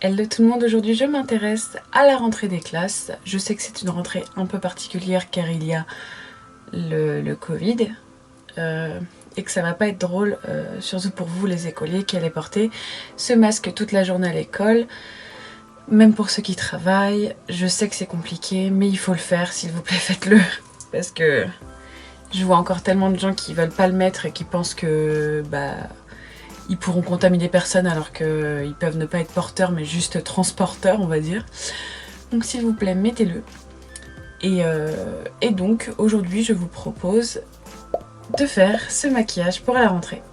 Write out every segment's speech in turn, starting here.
Hello tout le monde, aujourd'hui je m'intéresse à la rentrée des classes. Je sais que c'est une rentrée un peu particulière car il y a le Covid et que ça va pas être drôle, surtout pour vous les écoliers qui allez porter ce masque toute la journée à l'école. Même pour ceux qui travaillent, je sais que c'est compliqué mais il faut le faire, s'il vous plaît faites-le. Parce que je vois encore tellement de gens qui veulent pas le mettre et qui pensent que ils pourront contaminer personne alors qu'ils peuvent ne pas être porteurs mais juste transporteurs on va dire. Donc s'il vous plaît mettez-le. Et donc aujourd'hui je vous propose de faire ce maquillage pour la rentrée.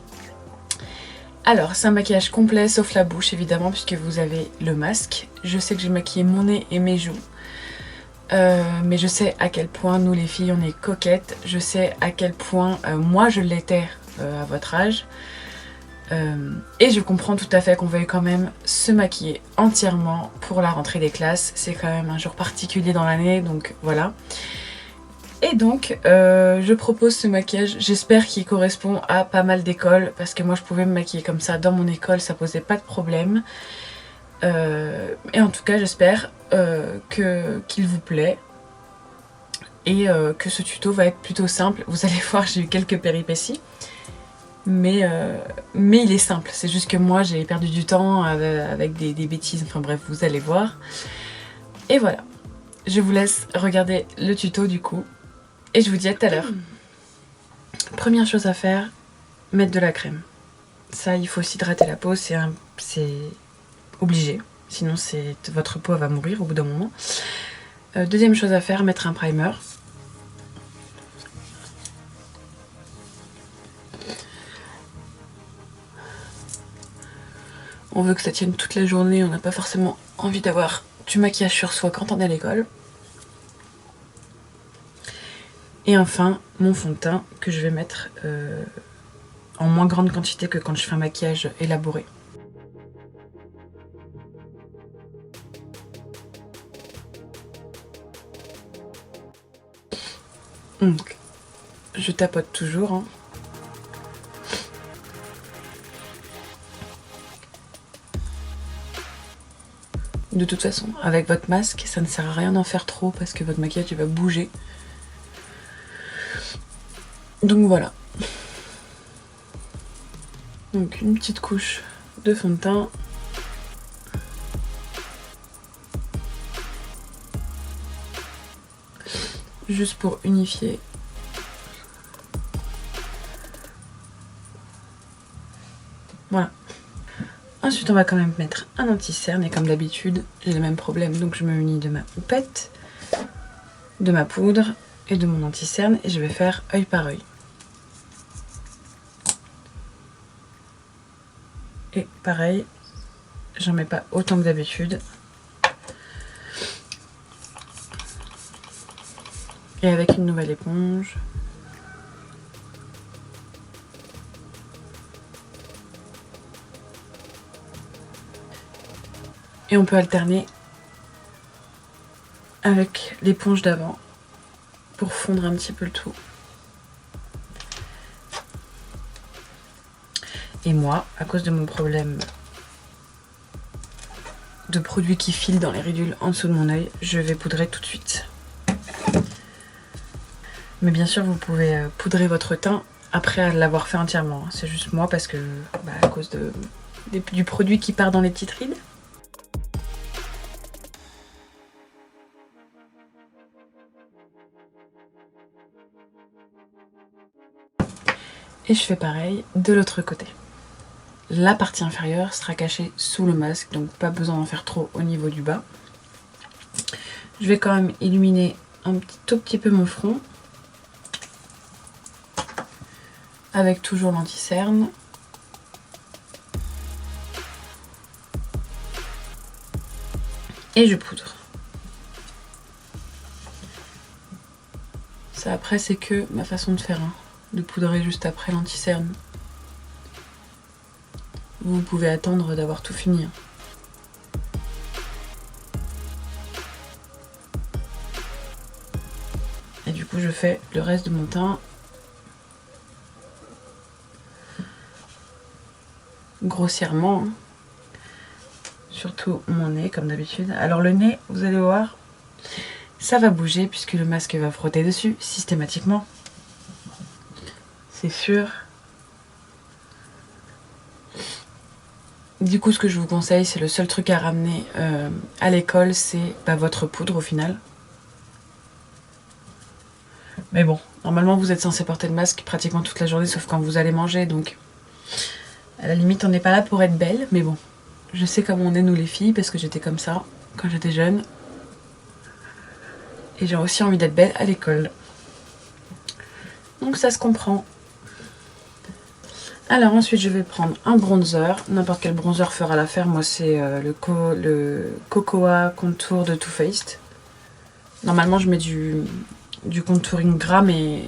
Alors c'est un maquillage complet sauf la bouche évidemment puisque vous avez le masque. Je sais que j'ai maquillé mon nez et mes joues. Mais je sais à quel point nous les filles on est coquettes. Je sais à quel point moi je l'étais à votre âge. Et je comprends tout à fait qu'on veuille quand même se maquiller entièrement pour la rentrée des classes. C'est quand même un jour particulier dans l'année, donc voilà. Et donc, je propose ce maquillage, j'espère qu'il correspond à pas mal d'écoles, parce que moi je pouvais me maquiller comme ça dans mon école, ça posait pas de problème. Et en tout cas, j'espère qu'il vous plaît. Et que ce tuto va être plutôt simple. Vous allez voir, j'ai eu quelques péripéties. Mais il est simple, c'est juste que moi j'ai perdu du temps avec des bêtises, enfin bref, vous allez voir. Et voilà, je vous laisse regarder le tuto du coup, et je vous dis à tout à l'heure. Première chose à faire, mettre de la crème. Ça, il faut s'hydrater la peau, c'est obligé, sinon votre peau va mourir au bout d'un moment. Deuxième chose à faire, mettre un primer. On veut que ça tienne toute la journée, on n'a pas forcément envie d'avoir du maquillage sur soi quand on est à l'école. Et enfin, mon fond de teint que je vais mettre en moins grande quantité que quand je fais un maquillage élaboré. Donc, je tapote toujours, hein. De toute façon, avec votre masque, ça ne sert à rien d'en faire trop parce que votre maquillage il va bouger. Donc voilà. Donc une petite couche de fond de teint. Juste pour unifier. Voilà. Ensuite, on va quand même mettre un anti-cerne et comme d'habitude, j'ai le même problème. Donc je me munis de ma houppette, de ma poudre et de mon anti-cerne et je vais faire œil par œil. Et pareil, j'en mets pas autant que d'habitude. Et avec une nouvelle éponge. Et on peut alterner avec l'éponge d'avant pour fondre un petit peu le tout. Et moi, à cause de mon problème de produits qui filent dans les ridules en dessous de mon œil, je vais poudrer tout de suite. Mais bien sûr, vous pouvez poudrer votre teint après l'avoir fait entièrement. C'est juste moi parce que, à cause du produit qui part dans les petites rides. Et je fais pareil de l'autre côté. La partie inférieure sera cachée sous le masque, donc pas besoin d'en faire trop au niveau du bas. Je vais quand même illuminer un tout petit peu mon front. Avec toujours l'anti-cerne. Et je poudre. Ça après c'est que ma façon de faire, hein, de poudrer juste après l'anti-cerne. Vous pouvez attendre d'avoir tout fini. Et du coup je fais le reste de mon teint. Grossièrement. surtout mon nez comme d'habitude. Alors le nez, vous allez voir, ça va bouger puisque le masque va frotter dessus systématiquement. C'est sûr. Du coup, ce que je vous conseille, c'est le seul truc à ramener à l'école, c'est votre poudre au final. Mais bon, normalement vous êtes censé porter le masque pratiquement toute la journée, sauf quand vous allez manger, donc à la limite on n'est pas là pour être belle, mais bon. Je sais comment on est nous les filles, parce que j'étais comme ça quand j'étais jeune. Et j'ai aussi envie d'être belle à l'école. Donc ça se comprend. Alors ensuite je vais prendre un bronzer, n'importe quel bronzer fera l'affaire, moi c'est le Cocoa Contour de Too Faced. Normalement je mets du contouring gras, mais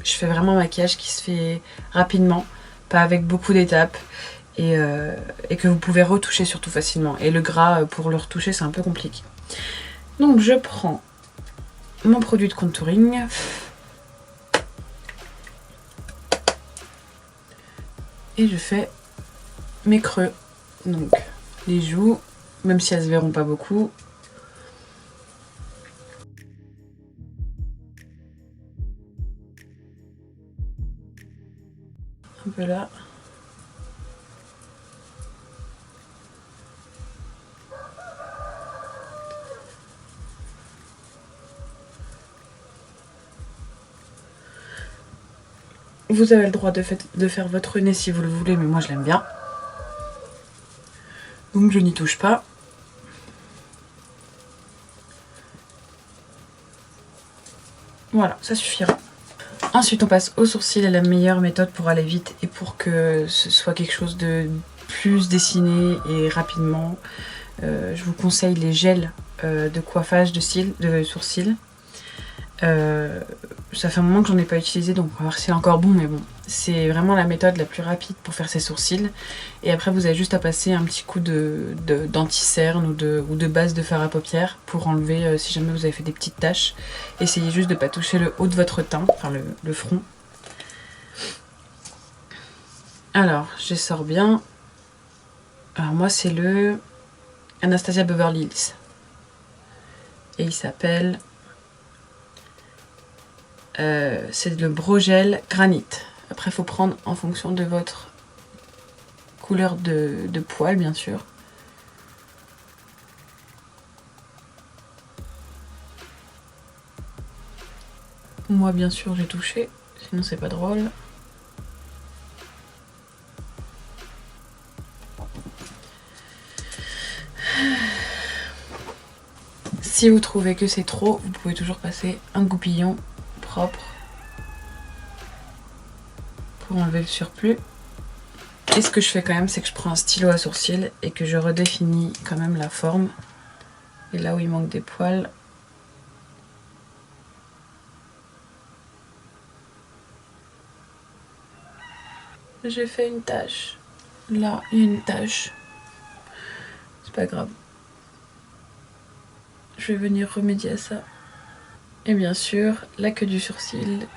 je fais vraiment un maquillage qui se fait rapidement, pas avec beaucoup d'étapes, et que vous pouvez retoucher surtout facilement. Et le gras, pour le retoucher, c'est un peu compliqué. Donc je prends mon produit de contouring. Et je fais mes creux. Donc les joues, même si elles se verront pas beaucoup. Un peu là. Vous avez le droit de faire votre nez si vous le voulez, mais moi je l'aime bien. Donc je n'y touche pas. Voilà, ça suffira. Ensuite on passe aux sourcils, la meilleure méthode pour aller vite et pour que ce soit quelque chose de plus dessiné et rapidement. Je vous conseille les gels de coiffage de sourcils. Ça fait un moment que j'en ai pas utilisé, donc on va voir si c'est encore bon, mais bon, c'est vraiment la méthode la plus rapide pour faire ses sourcils. Et après vous avez juste à passer un petit coup d'anti-cerne ou de base de fard à paupières pour enlever si jamais vous avez fait des petites taches. Essayez juste de pas toucher le haut de votre teint, enfin le front. Alors j'essore bien. Alors moi c'est le Anastasia Beverly Hills et il s'appelle c'est le Brow-Gel Granite. Après, il faut prendre en fonction de votre couleur de poil, bien sûr. Moi, bien sûr, j'ai touché, sinon c'est pas drôle. Si vous trouvez que c'est trop, vous pouvez toujours passer un goupillon propre pour enlever le surplus. Et ce que je fais quand même, c'est que je prends un stylo à sourcils et que je redéfinis quand même la forme. Et là où il manque des poils, j'ai fait une tache. Là, il y a une tache. C'est pas grave. Je vais venir remédier à ça. Et bien sûr, la queue du sourcil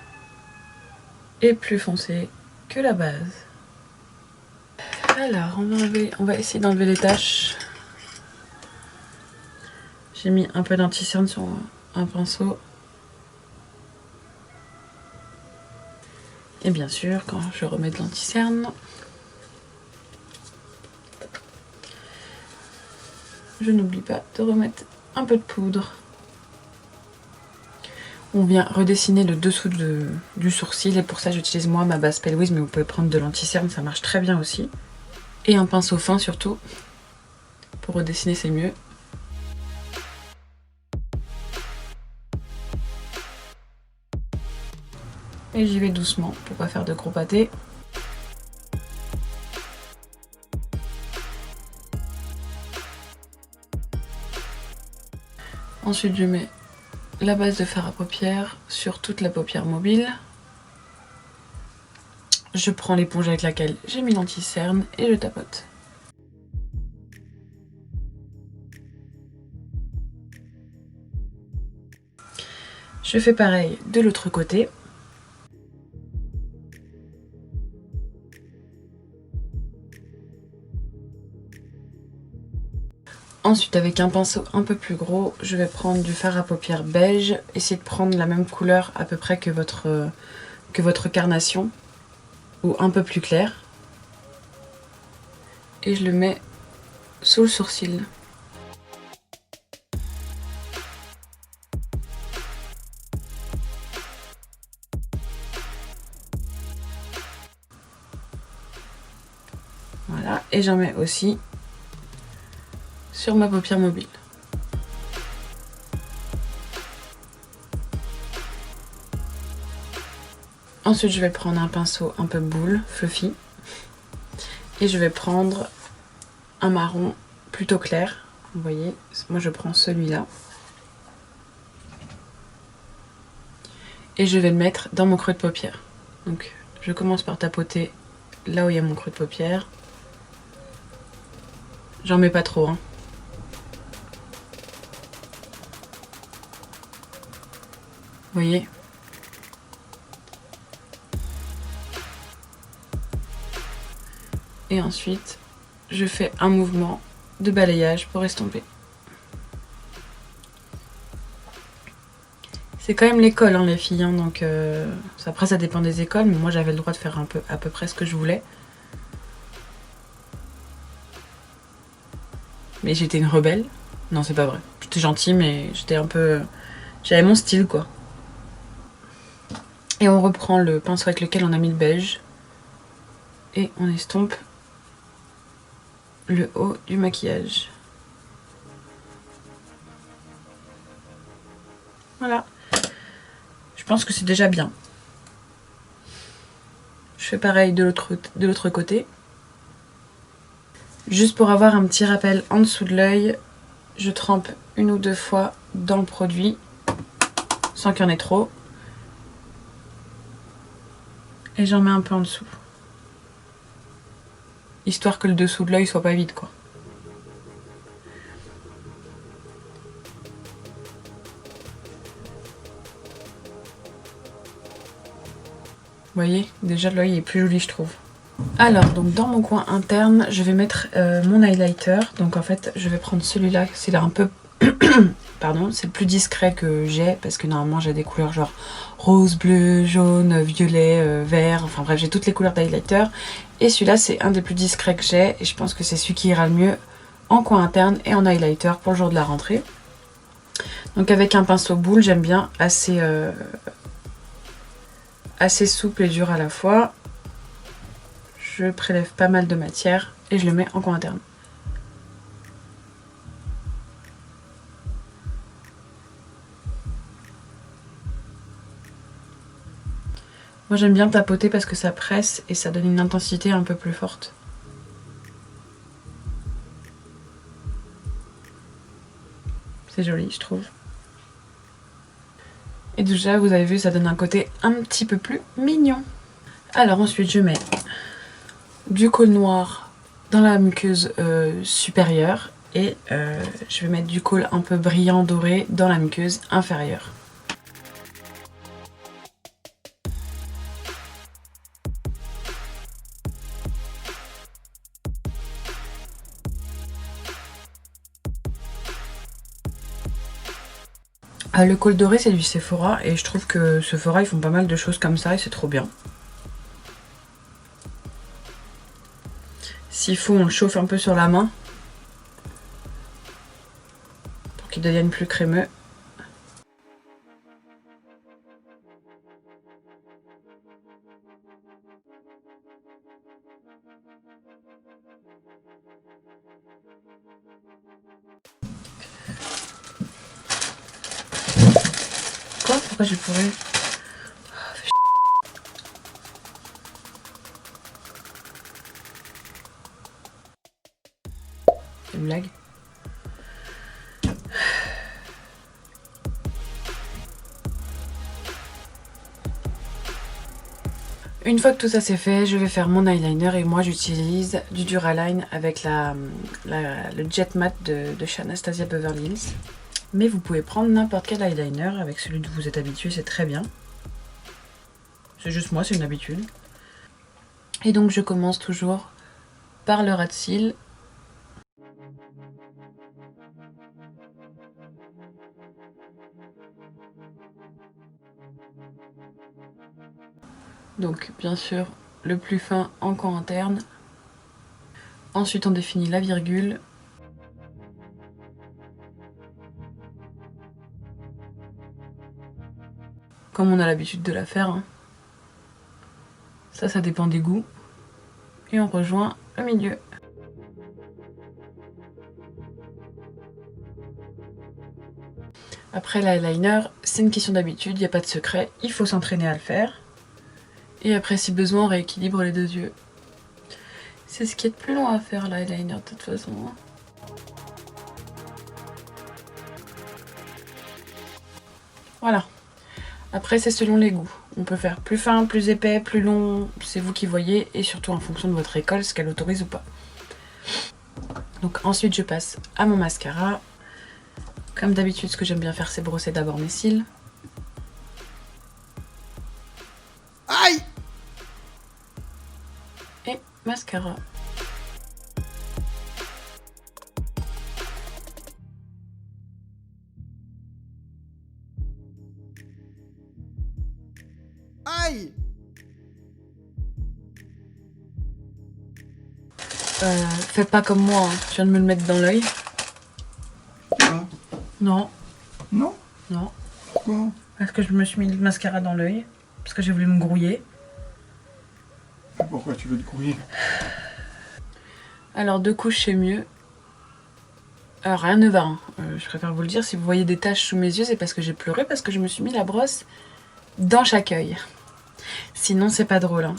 est plus foncée que la base. Alors, on va essayer d'enlever les taches. J'ai mis un peu d'anti-cerne sur un pinceau. Et bien sûr, quand je remets de l'anti-cerne, je n'oublie pas de remettre un peu de poudre. On vient redessiner le dessous du sourcil et pour ça j'utilise moi ma base Pale Wiz, mais vous pouvez prendre de l'anti-cerne, ça marche très bien aussi. Et un pinceau fin surtout, pour redessiner c'est mieux. Et j'y vais doucement pour pas faire de gros pâtés. Ensuite je mets la base de fard à paupières sur toute la paupière mobile. Je prends l'éponge avec laquelle j'ai mis l'anti-cerne et je tapote. Je fais pareil de l'autre côté. Ensuite, avec un pinceau un peu plus gros, je vais prendre du fard à paupières beige. Essayez de prendre la même couleur à peu près que votre carnation, ou un peu plus clair. Et je le mets sous le sourcil. Voilà, et j'en mets aussi sur ma paupière mobile. Ensuite, je vais prendre un pinceau un peu boule, fluffy, et je vais prendre un marron plutôt clair. Vous voyez, moi je prends celui-là. Et je vais le mettre dans mon creux de paupière. Donc, je commence par tapoter là où il y a mon creux de paupière. J'en mets pas trop, hein. Vous voyez ? Et ensuite, je fais un mouvement de balayage pour estomper. C'est quand même l'école, hein, les filles, hein, donc après ça dépend des écoles, mais moi j'avais le droit de faire à peu près ce que je voulais. Mais j'étais une rebelle. Non, c'est pas vrai. J'étais gentille, mais j'étais un peu... J'avais mon style, quoi. Et on reprend le pinceau avec lequel on a mis le beige. Et on estompe le haut du maquillage. Voilà. Je pense que c'est déjà bien. Je fais pareil de l'autre côté. Juste pour avoir un petit rappel en dessous de l'œil, je trempe 1 ou 2 fois dans le produit, sans qu'il y en ait trop. Et j'en mets un peu en dessous. Histoire que le dessous de l'œil soit pas vide, quoi. Vous voyez, déjà l'œil est plus joli, je trouve. Alors, donc dans mon coin interne, je vais mettre mon highlighter. Donc en fait, je vais prendre celui-là, c'est là un peu... Pardon, c'est le plus discret que j'ai, parce que normalement j'ai des couleurs genre rose, bleu, jaune, violet, vert, enfin bref, j'ai toutes les couleurs d'highlighter. Et celui-là, c'est un des plus discrets que j'ai, et je pense que c'est celui qui ira le mieux en coin interne et en highlighter pour le jour de la rentrée. Donc avec un pinceau boule, j'aime bien, assez souple et dur à la fois. Je prélève pas mal de matière et je le mets en coin interne. Moi j'aime bien tapoter parce que ça presse et ça donne une intensité un peu plus forte. C'est joli, je trouve. Et déjà, vous avez vu, ça donne un côté un petit peu plus mignon. Alors ensuite, je mets du col noir dans la muqueuse supérieure et je vais mettre du col un peu brillant doré dans la muqueuse inférieure. Le col doré, c'est du Sephora et je trouve que Sephora, ils font pas mal de choses comme ça et c'est trop bien. S'il faut, on le chauffe un peu sur la main pour qu'il devienne plus crémeux. Quoi? Pourquoi j'ai pourri? C'est une blague. Une fois que tout ça c'est fait, je vais faire mon eyeliner et moi j'utilise du Duraline avec le Jet Matte de chez Anastasia Beverly Hills. Mais vous pouvez prendre n'importe quel eyeliner avec celui dont vous êtes habitué, c'est très bien. C'est juste moi, c'est une habitude. Et donc je commence toujours par le ras de cils. Donc bien sûr le plus fin en coin interne. Ensuite on définit la virgule. Comme on a l'habitude de la faire. Hein. Ça dépend des goûts. Et on rejoint le milieu. Après l'eyeliner, c'est une question d'habitude, il n'y a pas de secret, il faut s'entraîner à le faire. Et après si besoin, on rééquilibre les deux yeux. C'est ce qui est le plus long à faire l'eyeliner de toute façon. Voilà. Après c'est selon les goûts. On peut faire plus fin, plus épais, plus long, c'est vous qui voyez. Et surtout en fonction de votre école, ce qu'elle autorise ou pas. Donc ensuite je passe à mon mascara. Comme d'habitude, ce que j'aime bien faire, c'est brosser d'abord mes cils. Aïe! Et mascara. Aïe! Faites pas comme moi, hein. Je viens de me le mettre dans l'œil. Non. Non? Non. Pourquoi? Parce que je me suis mis le mascara dans l'œil. Parce que j'ai voulu me grouiller. Pourquoi tu veux te grouiller? Alors 2 couches c'est mieux. Alors rien ne va. Hein. Je préfère vous le dire. Si vous voyez des taches sous mes yeux, c'est parce que j'ai pleuré. Parce que je me suis mis la brosse dans chaque œil. Sinon c'est pas drôle. Hein.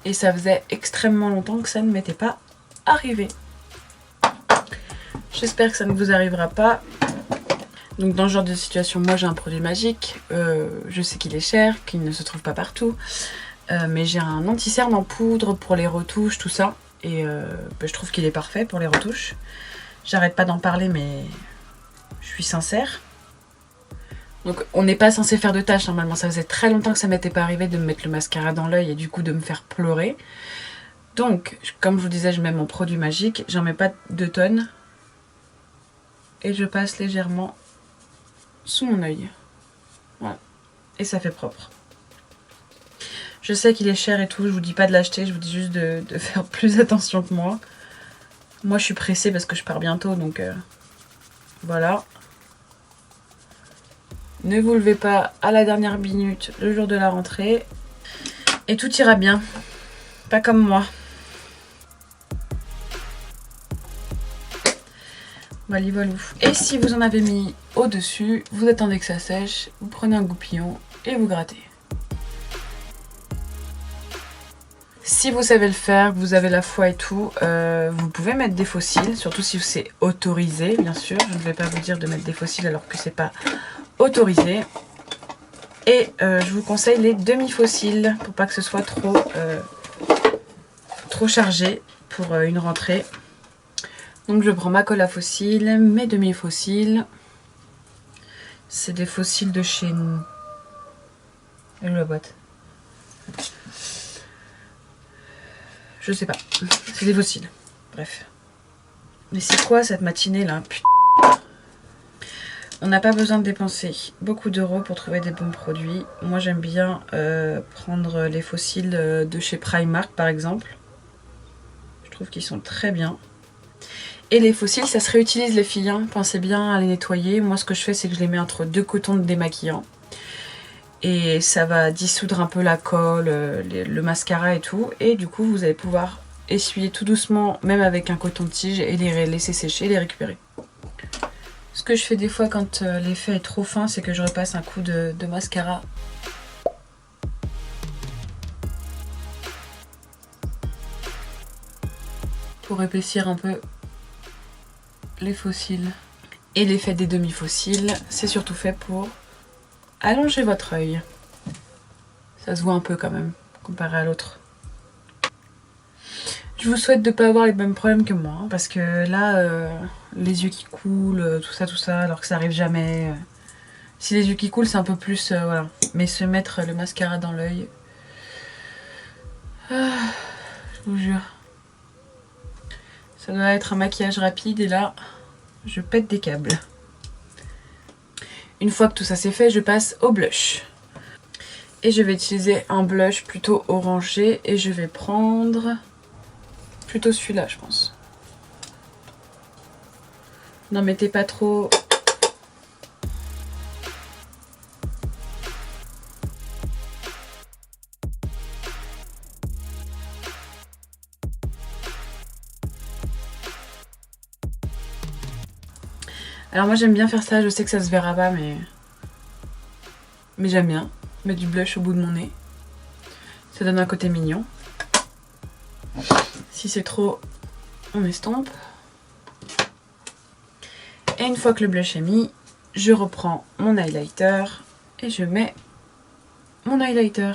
Et ça faisait extrêmement longtemps que ça ne m'était pas arrivé. J'espère que ça ne vous arrivera pas. Donc dans ce genre de situation, moi j'ai un produit magique. Je sais qu'il est cher, qu'il ne se trouve pas partout. Mais j'ai un anti-cerne en poudre pour les retouches, tout ça. Et je trouve qu'il est parfait pour les retouches. J'arrête pas d'en parler, mais je suis sincère. Donc on n'est pas censé faire de tâches normalement. Ça faisait très longtemps que ça m'était pas arrivé de me mettre le mascara dans l'œil et du coup de me faire pleurer. Donc, comme je vous disais, je mets mon produit magique. J'en mets pas 2 tonnes. Et je passe légèrement sous mon œil. Voilà. Et ça fait propre. Je sais qu'il est cher et tout. Je vous dis pas de l'acheter. Je vous dis juste de faire plus attention que moi. Moi, je suis pressée parce que je pars bientôt. Donc, voilà. Ne vous levez pas à la dernière minute le jour de la rentrée. Et tout ira bien. Pas comme moi. Voilà. Et si vous en avez mis au-dessus, vous attendez que ça sèche, vous prenez un goupillon et vous grattez. Si vous savez le faire, que vous avez la foi et tout, vous pouvez mettre des faux cils, surtout si c'est autorisé, bien sûr. Je ne vais pas vous dire de mettre des faux cils alors que c'est pas autorisé. Et je vous conseille les demi-faux cils pour pas que ce soit trop chargé pour une rentrée. Donc je prends ma colle à faux cils, mes demi-faux cils. C'est des faux cils de chez... Elle est où la boîte? Je sais pas. C'est des faux cils. Bref. Mais c'est quoi cette matinée là? Putain. On n'a pas besoin de dépenser beaucoup d'euros pour trouver des bons produits. Moi j'aime bien prendre les faux cils de chez Primark par exemple. Je trouve qu'ils sont très bien. Et les faux cils, ça se réutilise les filles, hein. Pensez bien à les nettoyer. Moi ce que je fais c'est que je les mets entre 2 cotons de démaquillant. Et ça va dissoudre un peu la colle, le mascara et tout. Et du coup vous allez pouvoir essuyer tout doucement, même avec un coton-tige, et les laisser sécher et les récupérer. Ce que je fais des fois quand l'effet est trop fin, c'est que je repasse un coup de mascara. Pour épaissir un peu les faux cils. Et l'effet des demi-faux cils, c'est surtout fait pour allonger votre œil. Ça se voit un peu quand même, comparé à l'autre. Je vous souhaite de ne pas avoir les mêmes problèmes que moi, hein, parce que là, les yeux qui coulent, tout ça, alors que ça arrive jamais. Si les yeux qui coulent, c'est un peu plus, voilà. Mais se mettre le mascara dans l'œil, je vous jure. Ça doit être un maquillage rapide et là, je pète des câbles. Une fois que tout ça c'est fait, je passe au blush. Et je vais utiliser un blush plutôt orangé et je vais prendre plutôt celui-là, je pense. N'en mettez pas trop. Alors moi j'aime bien faire ça, je sais que ça se verra pas mais j'aime bien mettre du blush au bout de mon nez. Ça donne un côté mignon. Si c'est trop, on estompe. Et une fois que le blush est mis, je reprends mon highlighter et je mets mon highlighter.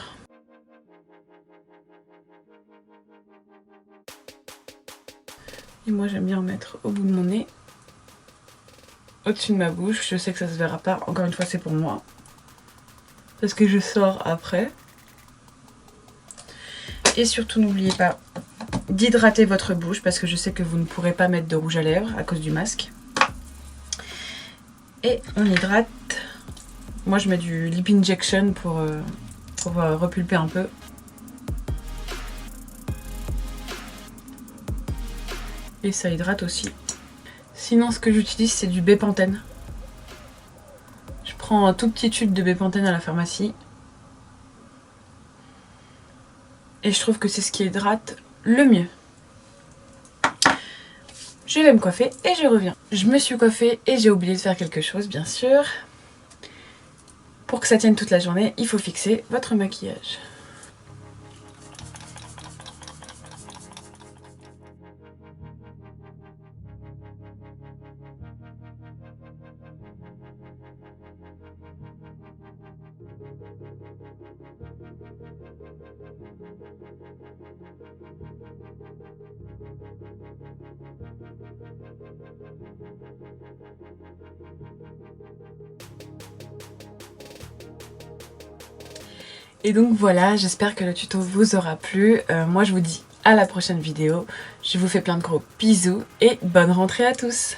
Et moi j'aime bien en mettre au bout de mon nez, au-dessus de ma bouche. Je sais que ça se verra pas, encore une fois c'est pour moi, parce que je sors après. Et surtout n'oubliez pas d'hydrater votre bouche, parce que je sais que vous ne pourrez pas mettre de rouge à lèvres à cause du masque. Et on hydrate. Moi je mets du lip injection pour repulper un peu. Et ça hydrate aussi. Sinon ce que j'utilise c'est du Bepanthen. Je prends un tout petit tube de Bepanthen à la pharmacie. Et je trouve que c'est ce qui hydrate le mieux. Je vais me coiffer et je reviens. Je me suis coiffée et j'ai oublié de faire quelque chose bien sûr. Pour que ça tienne toute la journée, il faut fixer votre maquillage. Et donc voilà, j'espère que le tuto vous aura plu. Moi je vous dis à la prochaine vidéo. Je vous fais plein de gros bisous et bonne rentrée à tous.